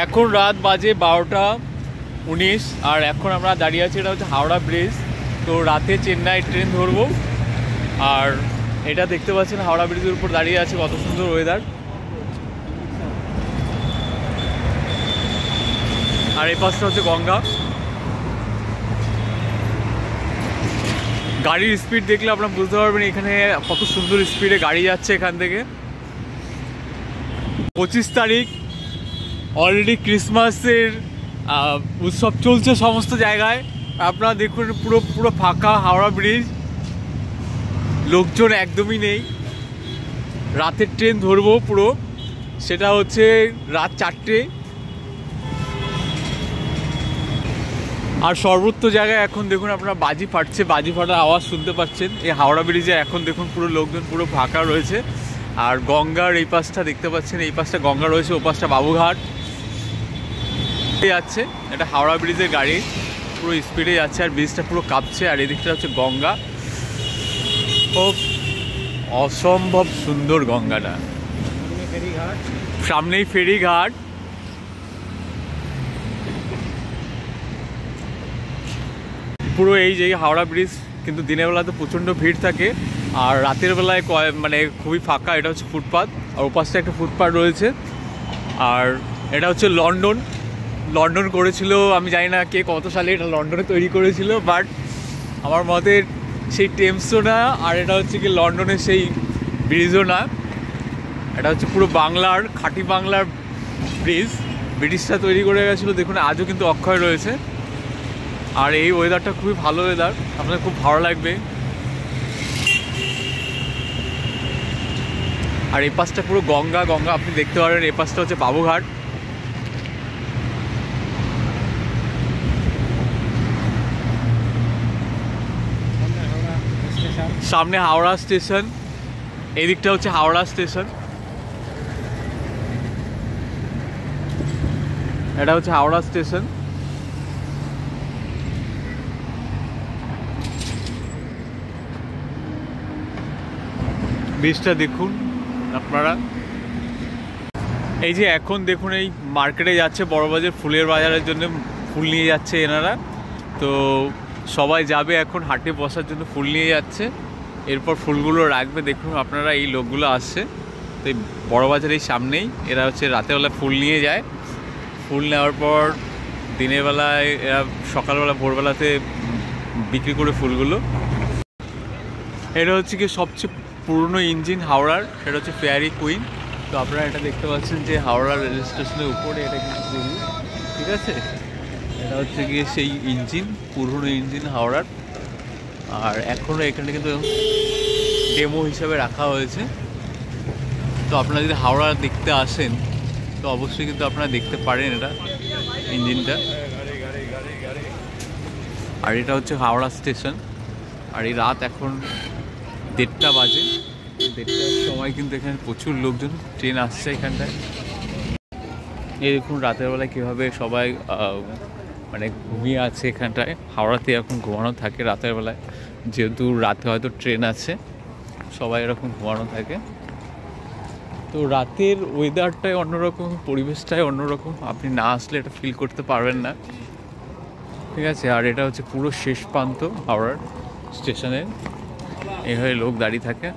এখন রাত বাজে 12:19 আর এখন আমরা দাঁড়িয়ে আছি, এটা হচ্ছে হাওড়া ব্রিজ। তো রাতে চেন্নাই ট্রেন ধরবো। আর এটা দেখতে পাচ্ছেন হাওড়া ব্রিজের উপর দাঁড়িয়ে আছে, কত সুন্দর ওয়েদার। আর এই পাশটা হচ্ছে গঙ্গা। গাড়ির স্পিড দেখলে আপনারা বুঝতে পারবেন এখানে কত সুন্দর স্পিডে গাড়ি যাচ্ছে এখান থেকে। 25 তারিখ অলরেডি ক্রিসমাসের উৎসব চলছে সমস্ত জায়গায়। আপনারা দেখুন পুরো পুরো ফাঁকা হাওড়া ব্রিজ, লোকজন একদমই নেই। রাতের ট্রেন ধরবো পুরো, সেটা হচ্ছে রাত 4টে। আর সর্বত্র জায়গায় এখন দেখুন আপনারা বাজি ফাটছে, বাজি ফাটার আওয়াজ শুনতে পাচ্ছেন। এই হাওড়া ব্রিজে এখন দেখুন পুরো লোকজন পুরো ফাঁকা রয়েছে। আর গঙ্গার এই পাশটা দেখতে পাচ্ছেন, এই পাশটা গঙ্গা রয়েছে, ও পাশটা বাবুঘাট যাচ্ছে। এটা হাওড়া ব্রিজের গাড়ি পুরো স্পিডে যাচ্ছে আর ব্রিজটা পুরো কাঁপছে। আর এদিকটা হচ্ছে গঙ্গা, খুব অসম্ভব সুন্দর গঙ্গাটা। সামনেই ফেরিঘাট। পুরো এই যে হাওড়া ব্রিজ কিন্তু দিনের বেলাতে প্রচণ্ড ভিড় থাকে, আর রাতের বেলায় মানে খুবই ফাঁকা। এটা হচ্ছে ফুটপাথ, আর ওপাশটা একটা ফুটপাথ রয়েছে। আর এটা হচ্ছে লন্ডন করেছিল, আমি জানি না কে কত সালে এটা লন্ডনে তৈরি করেছিল, বাট আমার মতে সেই টেমসও না, আর এটা হচ্ছে কি লন্ডনের সেই ব্রিজও না। এটা হচ্ছে পুরো বাংলার, খাঁটি বাংলার ব্রিজ। ব্রিটিশরা তৈরি করে গেছিলো, দেখুন আজও কিন্তু অক্ষয় রয়েছে। আর এই ওয়েদারটা খুবই ভালো ওয়েদার, আপনাদের খুব ভালো লাগবে। আর এই পাশটা পুরো গঙ্গা আপনি দেখতে পারেন। এই পাশটা হচ্ছে বাবুঘাট। সামনে হাওড়া স্টেশন, এই দিকটা হচ্ছে হাওড়া স্টেশন। এটা হচ্ছে হাওড়া স্টেশন। ব্রিজটা দেখুন আপনারা। এই যে এখন দেখুন এই মার্কেটে যাচ্ছে বড়বাজার, ফুলের বাজারের জন্য ফুল নিয়ে যাচ্ছে এনারা। তো সবাই যাবে এখন হাটে বসার জন্য, ফুল নিয়ে যাচ্ছে। এরপর ফুলগুলো রাখবে। দেখুন আপনারা এই লোকগুলো আসছে, তো এই বড়বাজারের সামনেই এরা হচ্ছে রাতেরবেলায় ফুল নিয়ে যায়। ফুল নেওয়ার পর দিনের বেলায় এরা সকালবেলা ভোরবেলাতে বিক্রি করে ফুলগুলো। এটা হচ্ছে কি সবচেয়ে পুরনো ইঞ্জিন হাওড়ার, সেটা হচ্ছে ফেয়ারি কুইন। তো আপনারা এটা দেখতে পাচ্ছেন যে হাওড়া রেল স্টেশনের উপরে এটা কিন্তু তৈরি, ঠিক আছে। এটা হচ্ছে গিয়ে সেই ইঞ্জিন, পুরনো ইঞ্জিন হাওড়ার। আর এখনও এখানে কিন্তু ডেমো হিসাবে রাখা হয়েছে। তো আপনারা যদি হাওড়া দেখতে আসেন তো অবশ্যই কিন্তু আপনারা দেখতে পারেন এটা ইঞ্জিনটা। আর এটা হচ্ছে হাওড়া স্টেশন। আর এই রাত এখন 1:30 বাজে। 1:30টার সময় কিন্তু এখানে প্রচুর লোকজন, ট্রেন আসছে এখানটায়। এই দেখুন রাতের বেলায় কীভাবে সবাই মানে ঘুমিয়ে আছে এখানটায়। হাওড়াতে এখন ঘুমানো থাকে রাতের বেলায়, যেহেতু রাতে হয়তো ট্রেন আছে, সবাই এরকম ঘুমানো থাকে। তো রাতের ওয়েদারটাই অন্যরকম, পরিবেশটাই অন্যরকম, আপনি না আসলে এটা ফিল করতে পারবেন না, ঠিক আছে। আর এটা হচ্ছে পুরো শেষ প্রান্ত হাওড়ার স্টেশনের, এইভাবে লোক দাঁড়িয়ে থাকে।